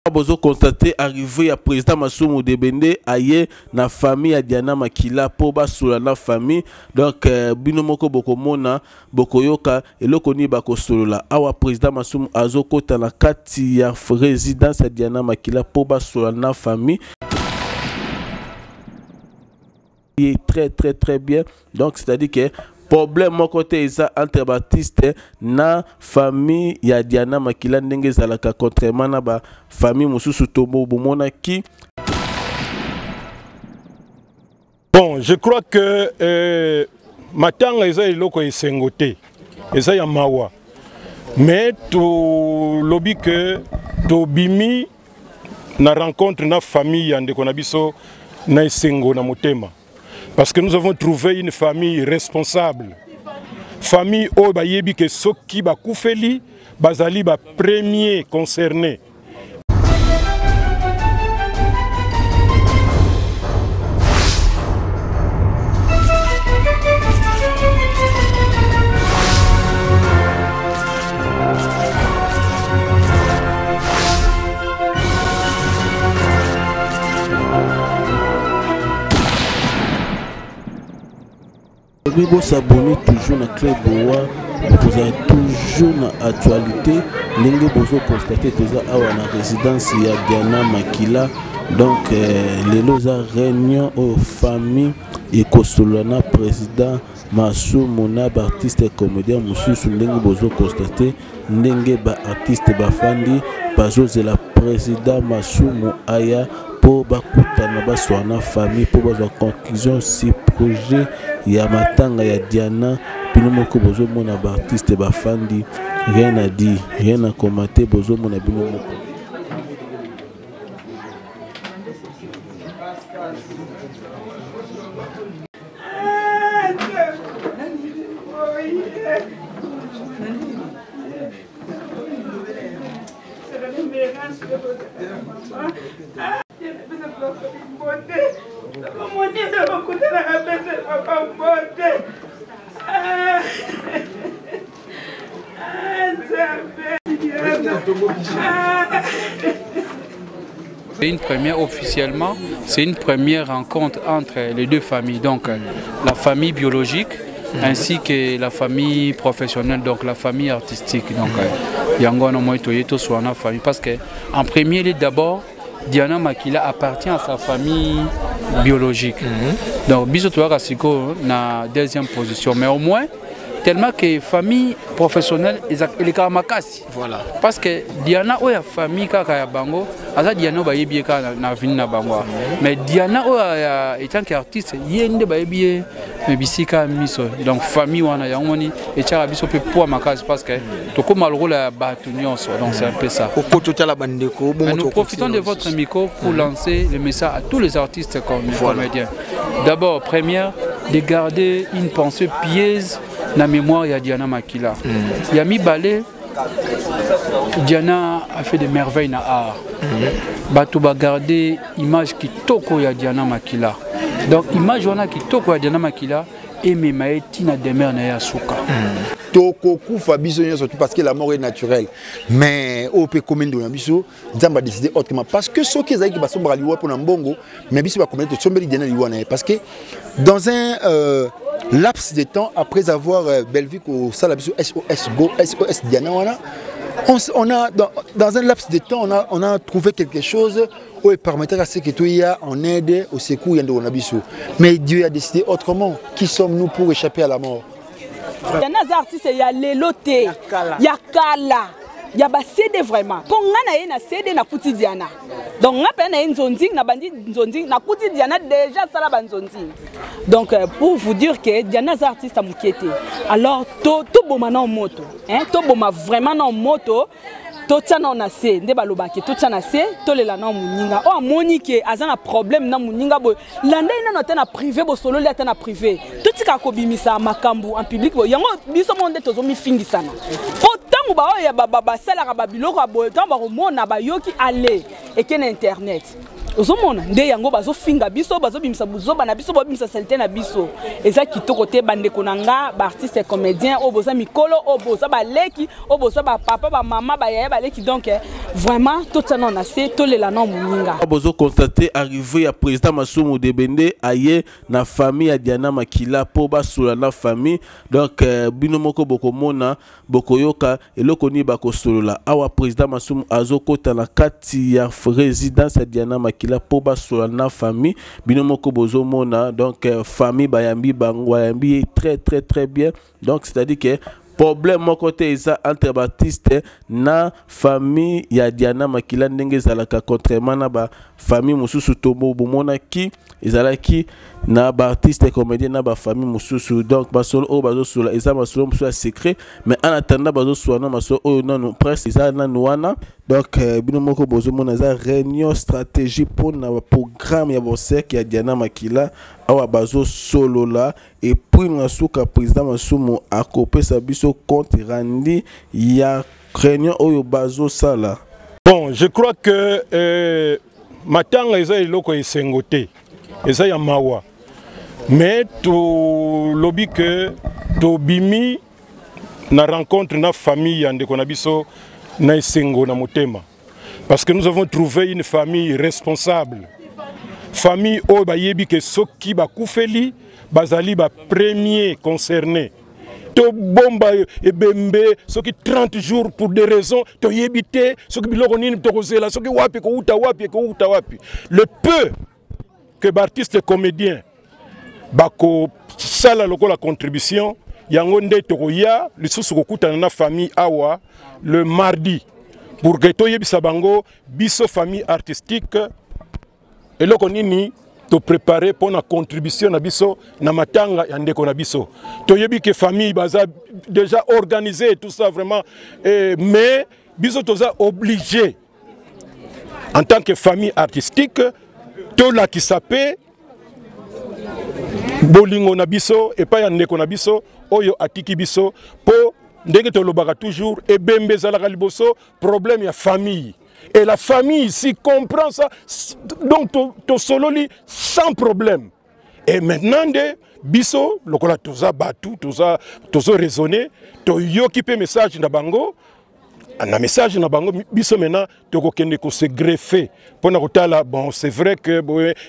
Bozo constaté arrivé à président Masumu Debende aye na famille à Diana Makila pour basula na famille donc binomoko bokomona bokoyoka eloko ni bakosolola awa président Masumu azokota na kati ya résidence à Diana Makila pour basula na famille est très bien donc c'est-à-dire que problème mon côté ça entre Baptiste na famille ya Diana Makila ndenge zalaka contrairement na ba famille mususu tobo bomona ki. Bon, je crois que matanga eza eloko esengote eza ya mawa mais to lobby que to bimi na rencontre na famille ya ndeko na biso na esengo na motema. Parce que nous avons trouvé une famille responsable. Famille où bayebi que soki ba koufeli bazali ba premier concerné. Vous s'abonner toujours na Club Boa, vous avez toujours na actualité. Lingue bozo constater que ça awa na résidence ya Diana Makila. Donc les loza réunion aux familles et Kosolana président Masumu na artiste et comédien mususu lingue bozo constater ndenge ba artiste bafandi bazo la président Masumu aya pour bakutana baswana famille pour bazo conclusion si projet ya matanga ya Diana binomoko bozo mona ba artiste bafandi rien à dire rien à commenter bozo mona binomoko. C'est une première officiellement, c'est une première rencontre entre les deux familles, donc la famille biologique ainsi que la famille professionnelle, donc la famille artistique. Donc Yango no moito yeto soit na famille parce que en premier lieu d'abord Diana Makila appartient à sa famille biologique. Donc biso toa kasiko na deuxième position, mais au moins tellement que famille professionnelle est kamakasi. Voilà. Parce que Diana oya famille kaka ya bango, asa Diana ba yebi ka na vini na bango. Mais Diana oya étant qu'artiste, yende ba yebi bisika miso. Donc famille wana yangoni et tcha biso pe po makasi parce que to ko malro la batunion so. Donc c'est un peu ça. Nous profitons de votre micro pour lancer le message à tous les artistes comme comédiens. D'abord, première, de garder une pensée pieuse na mémoire ya Diana Makila. Yami Balé, Diana a fait des merveilles na art. Bato ba garder image qui toko ya Diana Makila. Donc image wana qui toko ya Diana Makila et memaeti na demeure na yasuka. Toko kufa biso surtout parce que la mort est naturelle. Mais au pe commune de biso, Nzamba a décidé autrement parce que ceux qui ont basombra liwa pour Nambongo, mais biso ba communauté sombeli Diana liwa parce que dans un laps de temps après avoir Belvic au Salabiso SOS Diana on a dans un laps de temps on a trouvé quelque chose où il permettait à ce que tout y a en aide au secours Yandonabiso. Mais Dieu a décidé autrement. Qui sommes-nous pour échapper à la mort? Il y a des artistes, il y a les lotés, il y a Kala, il y a des CD vraiment. Quand on a un CD na kuti Diana. Donc on a un zonzing, na bandi zonzing, na kuti Diana déjà ça la zonzing. Donc pour vous dire que Diana des artistes à moukété. Alors tout bon maintenant en moto, hein, tout bon vraiment en moto. Tout ça na se ndeba lobaki tout ça na se to le la na muninga o monique azana problème na muninga bo landa ina no tena privé bo solo le tena privé tout tika ko bimisa makambu en public bo yango biso monde tozo mi fingi sana autant ba o ya baba sala ka babiloko bo tant ba mona ba yoki aller et ken internet ozomona nde yango bazofinga biso bazobimisa buzoba na biso bobimisa salite na biso eza kitoko te bandeko na nga baartiste comédien oyo boza mikolo oyo boza baleki oyo boza bapapa bamama bayaya baleki donc vraiment totiana na se tolela na moninga bozo constater arrivé ya président Masumu Debende aye na famille ya Diana Makila po basula na famille donc bino moko bokomona bokoyoka eloko ni bakosolola awa président Masumu azokota na kati ya résidence ya Diana Makila po basula na famille bino moko bozomona donc famille bayambi bango bayambi très bien donc c'est-à-dire que problème mon côté eza entre Baptiste na famille ya Diana Makila ndenge zalaka contrairement na ba famille mususu tombo bomona ki ezalaki na Baptiste comédien na ba famille mususu donc basolo o bazo sula eza basolo mususu secret mais en attendant bazo sula na basolo o non presque eza na nuana donc bino moko bozo mona za réunion stratégie pour na programme ya bosek ya Diana Makila awa bazo solo là et puis nasuka président Masumu akopesa biso compte rendu ya réunion oyo bazo sala. Bon, je crois que matanga eza eloko esengote eza ya mawa mais to lobby que to bimi na rencontre na famille ya ndeko na biso na esengo na motema parce que nous avons trouvé une famille responsable famille oyo bayebi ke soki bakufeli bazali ba premier concerné to bomba ebembe soki 30 jours pour des raisons to yebite soki biloko nini to kozela soki wapi ko uta wapi le peu que l'artiste comédien bako sala lokola contribution yango nde to ya lisusu kokutana na famille awa le mardi pour que to yebisa bango biso famille artistique eloko nini to préparer pour la contribution na biso na matanga ya ndeko na biso to yebi que famille baza déjà organisé tout ça vraiment mais biso toza obligé en tant que famille artistique to la qui s'appelle bolingo na biso et pas ya ndeko na biso oyo atiki biso po ndenge to lobaka toujours et bembe zalaka liboso problème ya famille. Et la famille ici comprend ça, donc to sololi sans problème. Et maintenant, de biso, lokola toza batu, toza raisonné, to yokipe message na bango, na message na bango, biso maintenant, toko kende ko se greffer. Pona kotala, bon, c'est vrai que,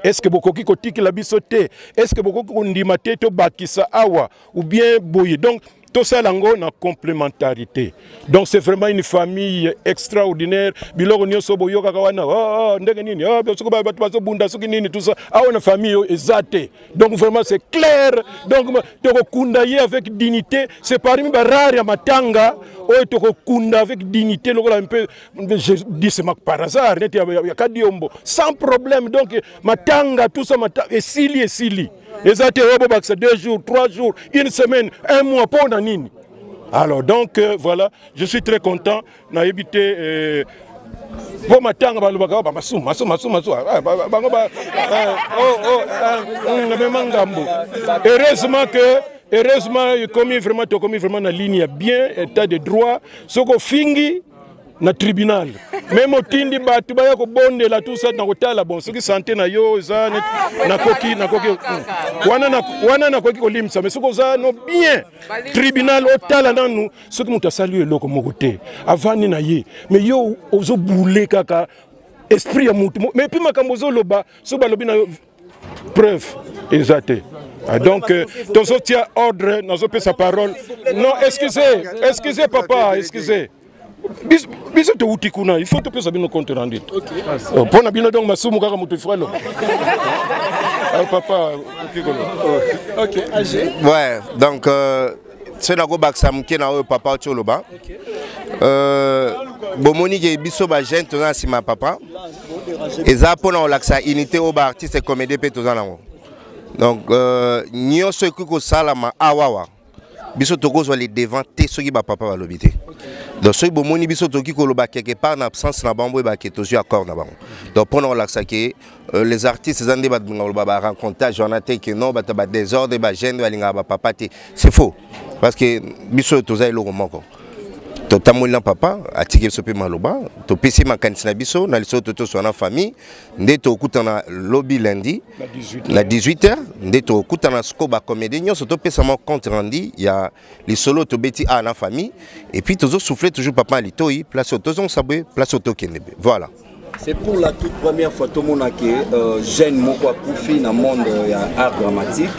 est-ce que boko ki kotiki la biso te? Est-ce que boko ko ndimate to bakisa awa? Ou bien boye. Donc, tout ça lango na complémentarité. Donc c'est vraiment une famille extraordinaire. Biloko nyoso boyoka kawana ndenge nini soko ba bato bunda soki nini tout ça. Une famille ezate. Donc vraiment c'est clair. Donc toko kunda ye avec dignité, c'est parmi ba rare ya matanga toko kunda avec dignité lokola un peu je dis c'est par hasard net ya kadiombo sans problème donc matanga tout ça matanga et sili. Les atéros, 2 jours, 3 jours, 1 semaine, 1 mois, pour Nanine. Alors donc voilà, je suis très content. On a évité. Bon matin, heureusement, il commis vraiment la ligne bien, état de droit, ce qu'on finit. Na tribunal même otindi batu baya ko bonde la tout ça na kotala bon soki santé na yo za na koki wana na koki ko limsa mais soko za no bien tribunal otala nanu soki muta saluer loko mokote avani na ye mais yo ozo boule kaka esprit ya mutu mais puis makambo zo loba so balobi na preuve exacte. Donc, tozo tia ordre nazo pe sa parole non excusez papa excusez. Biso te uti kuna, il faut te pesa bino compte rendu. OK. Pona bino donc Masumu kaka mutu frelo. Papa, OK, âgé. Ouais, donc c'est la go baksam ki na papa Tcholoba. Bomoni ke biso ba jeune to na sima papa. Eza pona olaksa unité au ba artiste comédie pe to za nango. Donc nyonso ko salama awawa. Biso toko zo les devant te soki ba papa ba lobité. Donc soki bomoni biso toki ko loba quelque part en absence na bambo ba ke tozu accord na bango. Donc pendant l'axe que les artistes zande ba ba rencontrer journée que non ba désordre ba gêne ba linga ba papa te. C'est faux parce que biso toza eloko moko. totamolina papa atiki biso pe maloba topesi makanisi na biso na liso toto so na famille nde tokutana lobby lundi na 18h nde tokutana siko ba comédie nyonso topesa mo compte rendu ya lisolo tobeti a na famille et puis tozo souffler toujours papa litoi place tozo sabwe place tokendebe voilà. C'est pour la toute première fois tout le monde que jeune moko akufi dans le monde art dramatique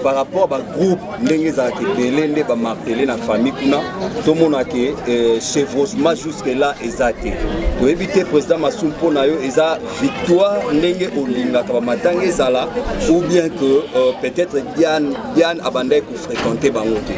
par rapport à groupe ndenge za ketele ba martelé na famille kuna tout le monde que chevauchement jusque là ezate to éviter président Masumpo na yo eza victoire ndenge olinga ka matanga ezala ou bien que peut-être Diane abandai ku fréquenter bangote.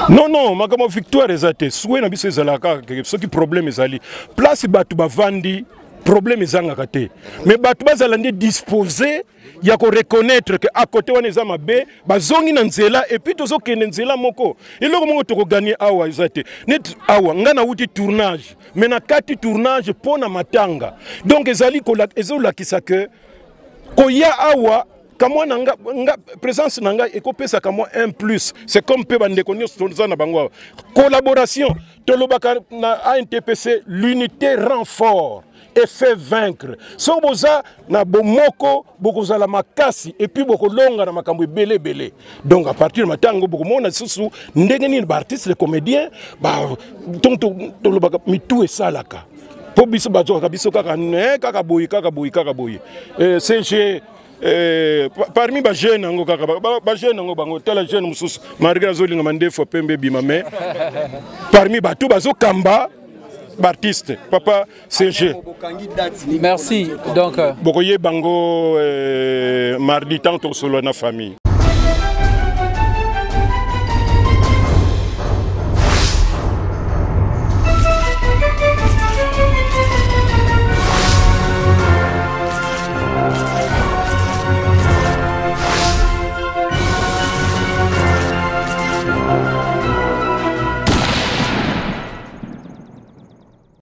Non, ma victoire ezate soué na biso ezalaka ce qui problème ezali place batu bavandi problème ezanga te mais batu bazalandi disposé ya ko reconnaître que à côté wana eza mabe bazongi na nzela et puis tozo kende nzela moko eloko moko toko gagner awa ezate net awa ngana wuti tournage mais na kati tournage pona matanga donc ezali ko ezolakisa que koya awa Kamwa nanga présence nanga ekopesa kamwa un plus c'est comme pe bande konyo stonza na bango collaboration tolobaka na ANTPC l'unité rend fort et fait vaincre so boza na bomoko bokoza la makasi et puis bokolonga na makambo belé donc à partir de matango bokomona susu ndenge ni ba artiste les comédiens ba tonto tolobaka mitu esalaka po biso bazo kabiso kaka boyi CG parmi les jeunes, les jeunes, malgré les mandés, faut pas me parmi tous les kamba, artistes, papa, CG. Merci. Donc, Bokoye Bango, mardi, tant sur la famille.